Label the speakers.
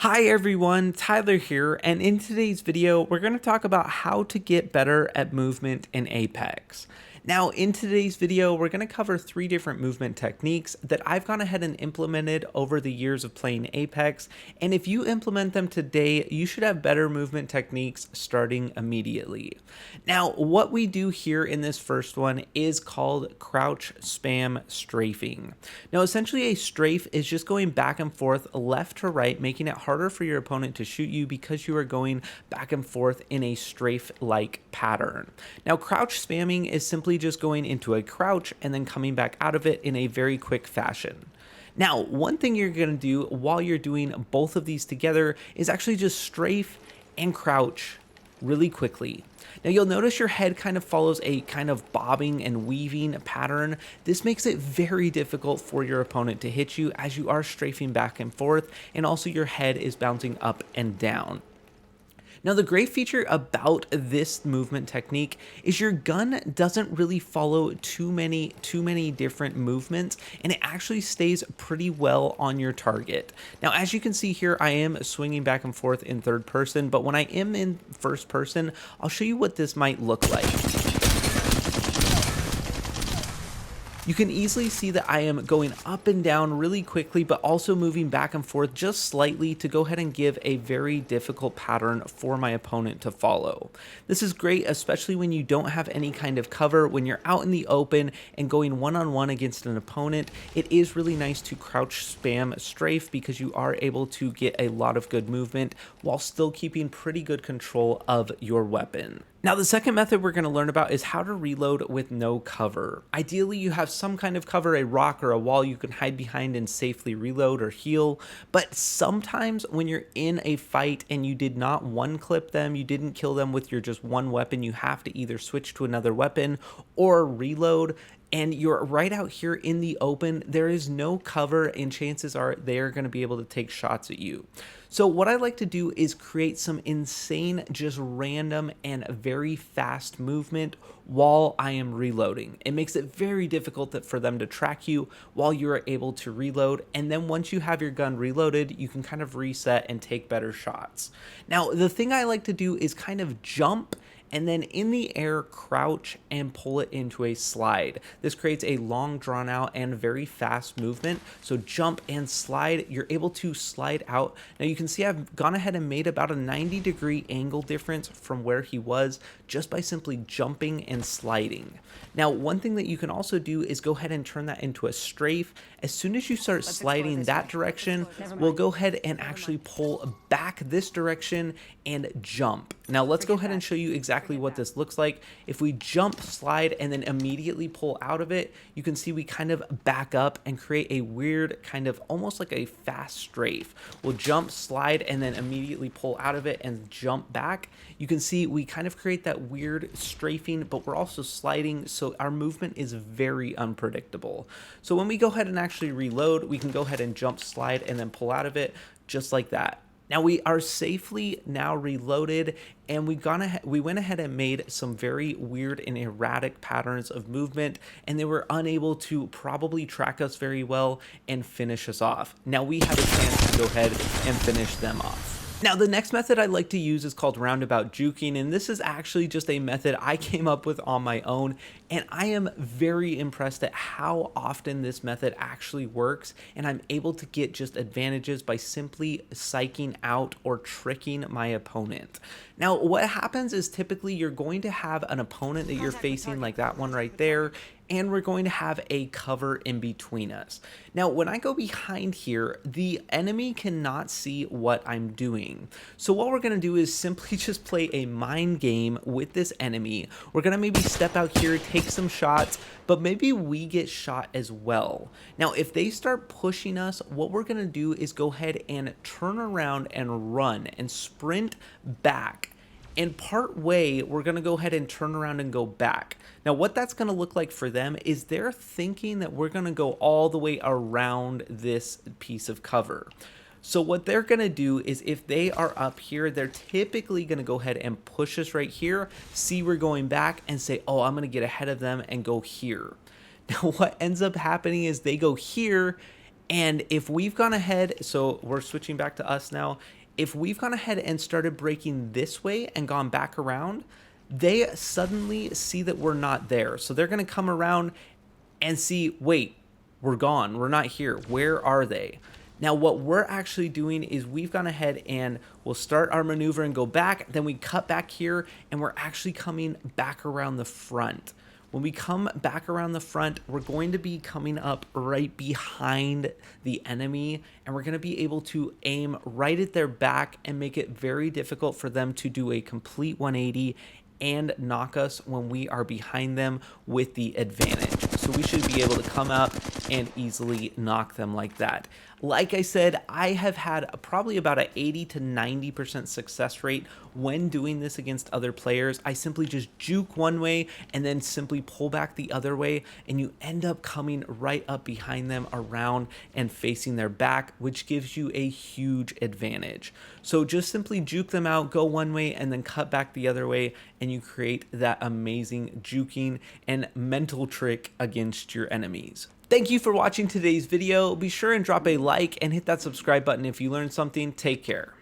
Speaker 1: Hi everyone, Tyler here, and in today's video, we're going to talk about how to get better at movement in Apex. Now, in today's video, we're going to cover 3 different movement techniques that I've gone ahead and implemented over the years of playing Apex, and if you implement them today, you should have better movement techniques starting immediately. Now, what we do here in this first one is called crouch spam strafing. Now, essentially a strafe is just going back and forth left to right, making it harder for your opponent to shoot you because you are going back and forth in a strafe-like pattern. Now, crouch spamming is simply just going into a crouch and then coming back out of it in a very quick fashion. Now, one thing you're going to do while you're doing both of these together is actually just strafe and crouch really quickly. Now you'll notice your head kind of follows a kind of bobbing and weaving pattern. This makes it very difficult for your opponent to hit you as you are strafing back and forth, and also your head is bouncing up and down. Now, the great feature about this movement technique is your gun doesn't really follow too many different movements, and it actually stays pretty well on your target. Now, as you can see here, I am swinging back and forth in third person, but when I am in first person, I'll show you what this might look like. You can easily see that I am going up and down really quickly, but also moving back and forth just slightly to go ahead and give a very difficult pattern for my opponent to follow. This is great, especially when you don't have any kind of cover, when you're out in the open and going one-on-one against an opponent. It is really nice to crouch spam strafe because you are able to get a lot of good movement while still keeping pretty good control of your weapon. Now, the second method we're going to learn about is how to reload with no cover. Ideally, you have some kind of cover, a rock or a wall you can hide behind and safely reload or heal, but sometimes when you're in a fight and you did not one-clip them, you didn't kill them with your just one weapon, you have to either switch to another weapon or reload, and you're right out here in the open. There is no cover, and chances are they're going to be able to take shots at you. So what I like to do is create some insane, just random and very fast movement while I am reloading. It makes it very difficult for them to track you while you are able to reload, and then once you have your gun reloaded, you can kind of reset and take better shots. Now, the thing I like to do is kind of jump and then in the air crouch and pull it into a slide. This creates a long, drawn out and very fast movement. So jump and slide, you're able to slide out. Now you can see I've gone ahead and made about a 90-degree angle difference from where he was just by simply jumping and sliding. Now, one thing that you can also do is go ahead and turn that into a strafe. As soon as you start sliding that direction, we'll go ahead and actually pull back this direction and jump. Now let's go ahead and show you exactly what this looks like. If we jump, slide, and then immediately pull out of it, you can see we kind of back up and create a weird kind of almost like a fast strafe. We'll jump, slide, and then immediately pull out of it and jump back. You can see we kind of create that weird strafing, but we're also sliding, so our movement is very unpredictable. So when we go ahead and actually reload, we can go ahead and jump, slide, and then pull out of it just like that. Now we are safely now reloaded, and we went ahead and made some very weird and erratic patterns of movement, and they were unable to probably track us very well and finish us off. Now we have a chance to go ahead and finish them off. Now, the next method I like to use is called Roundabout Juking, and this is actually just a method I came up with on my own, and I am very impressed at how often this method actually works, and I'm able to get just advantages by simply psyching out or tricking my opponent. Now, what happens is typically you're going to have an opponent that you're facing, like that one right there, and we're going to have a cover in between us. Now, when I go behind here, the enemy cannot see what I'm doing. So what we're gonna do is simply just play a mind game with this enemy. We're gonna maybe step out here, take some shots, but maybe we get shot as well. Now, if they start pushing us, what we're gonna do is go ahead and turn around and run and sprint back. And part way, we're going to go ahead and turn around and go back. Now, what that's going to look like for them is they're thinking that we're going to go all the way around this piece of cover. So what they're going to do is if they are up here, they're typically going to go ahead and push us right here, see we're going back, and say, oh, I'm going to get ahead of them and go here. Now, what ends up happening is they go here, And if we've gone ahead, so we're switching back to us now. If we've gone ahead and started breaking this way and gone back around, they suddenly see that we're not there. So they're going to come around and see, wait, we're gone. We're not here. Where are they? Now, what we're actually doing is we've gone ahead and we'll start our maneuver and go back. Then we cut back here and we're actually coming back around the front. When we come back around the front, we're going to be coming up right behind the enemy, and we're going to be able to aim right at their back and make it very difficult for them to do a complete 180 and knock us when we are behind them with the advantage. So we should be able to come up and easily knock them like that. Like I said, I have had probably about an 80 to 90% success rate when doing this against other players. I simply just juke one way and then simply pull back the other way, and you end up coming right up behind them around and facing their back, which gives you a huge advantage. So just simply juke them out, go one way, and then cut back the other way, and you create that amazing juking and mental trick against your enemies. Thank you for watching today's video. Be sure and drop a like and hit that subscribe button if you learned something. Take care.